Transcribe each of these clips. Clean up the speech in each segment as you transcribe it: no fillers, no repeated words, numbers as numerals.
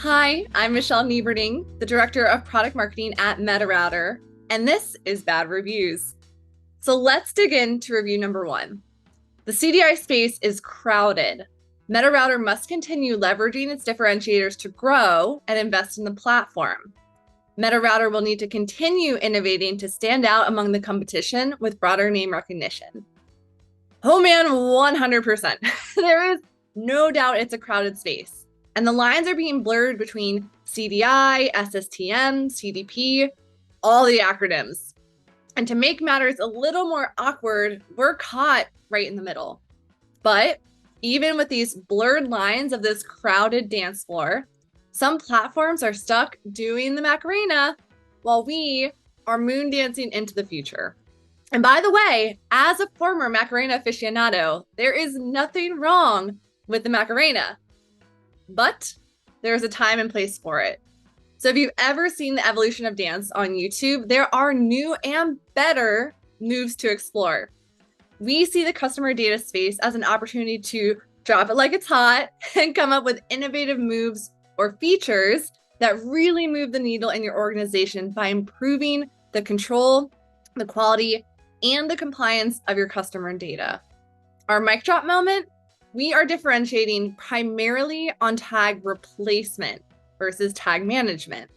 Hi, I'm Michele Nieberding, the Director of Product Marketing at MetaRouter, and this is Bad Reviews. So let's dig into review number one. The CDI space is crowded. MetaRouter must continue leveraging its differentiators to grow and invest in the platform. MetaRouter will need to continue innovating to stand out among the competition with broader name recognition. Oh man, 100%. There is no doubt it's a crowded space. And the lines are being blurred between CDI, SSTM, CDP, all the acronyms. And to make matters a little more awkward, we're caught right in the middle. But even with these blurred lines of this crowded dance floor, some platforms are stuck doing the Macarena while we are moon dancing into the future. And by the way, as a former Macarena aficionado, there is nothing wrong with the Macarena, but there's a time and place for it. So if you've ever seen the evolution of dance on YouTube, there are new and better moves to explore. We see the customer data space as an opportunity to drop it like it's hot and come up with innovative moves or features that really move the needle in your organization by improving the control, the quality, and the compliance of your customer data. Our mic drop moment, we are differentiating primarily on tag replacement versus tag management.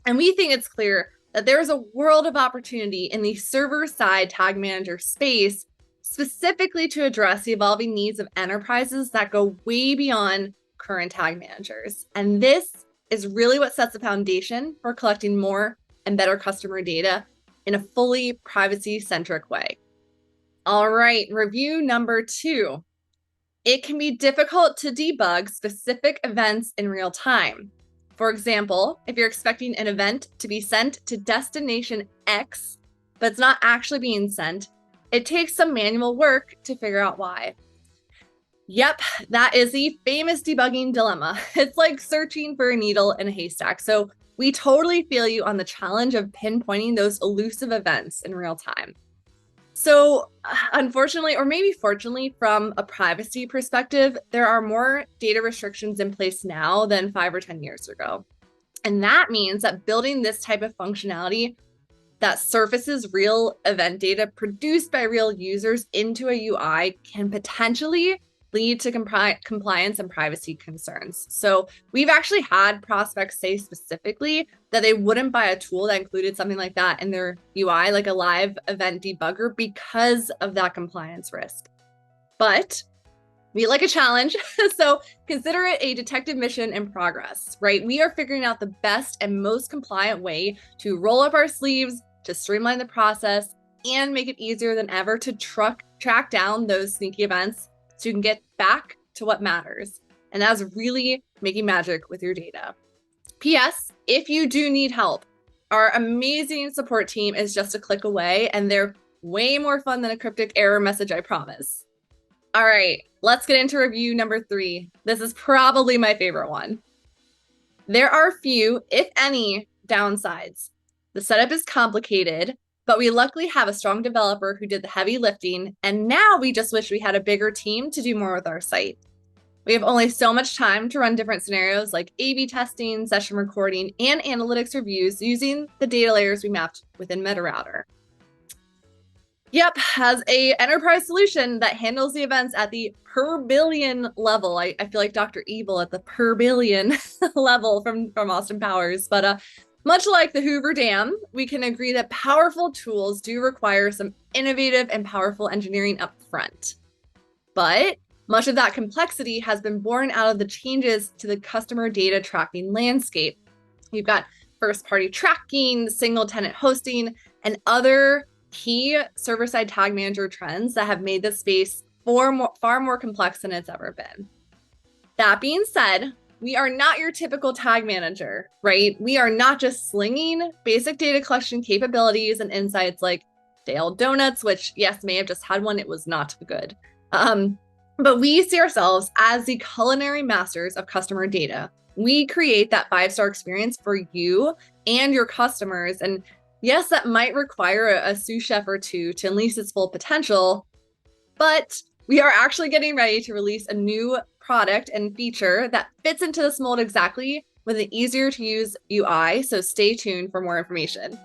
And we think it's clear that there is a world of opportunity in the server-side tag manager space, specifically to address the evolving needs of enterprises that go way beyond current tag managers. And this is really what sets the foundation for collecting more and better customer data in a fully privacy-centric way. All right, review number two. It can be difficult to debug specific events in real time. For example, if you're expecting an event to be sent to destination X, but it's not actually being sent, it takes some manual work to figure out why. Yep, that is the famous debugging dilemma. It's like searching for a needle in a haystack. So we totally feel you on the challenge of pinpointing those elusive events in real time. So unfortunately, or maybe fortunately, from a privacy perspective, there are more data restrictions in place now than 5 or 10 years ago. And that means that building this type of functionality that surfaces real event data produced by real users into a UI can potentially lead to compliance and privacy concerns. So we've actually had prospects say specifically that they wouldn't buy a tool that included something like that in their UI, like a live event debugger, because of that compliance risk. But we like a challenge, so consider it a detective mission in progress, right? We are figuring out the best and most compliant way to roll up our sleeves, to streamline the process, and make it easier than ever to track down those sneaky events so you can get back to what matters. And that's really making magic with your data. P.S. If you do need help, our amazing support team is just a click away, and they're way more fun than a cryptic error message, I promise. All right, let's get into review number three. This is probably my favorite one. There are few, if any, downsides. The setup is complicated, but we luckily have a strong developer who did the heavy lifting, and now we just wish we had a bigger team to do more with our site. We have only so much time to run different scenarios like A/B testing, session recording, and analytics reviews using the data layers we mapped within MetaRouter. Yep, has a enterprise solution that handles the events at the per billion level. I feel like Dr. Evil at the per billion level from Austin Powers, but much like the Hoover Dam, we can agree that powerful tools do require some innovative and powerful engineering up front. But much of that complexity has been born out of the changes to the customer data tracking landscape. You've got first-party tracking, single-tenant hosting, and other key server-side tag manager trends that have made this space far more complex than it's ever been. That being said, we are not your typical tag manager, right? We are not just slinging basic data collection capabilities and insights like stale donuts, which, yes, may have just had one. It was not good. But we see ourselves as the culinary masters of customer data. We create that 5-star experience for you and your customers. And yes, that might require a sous chef or two to unleash its full potential, but we are actually getting ready to release a new product and feature that fits into this mold exactly with an easier to use UI, so stay tuned for more information.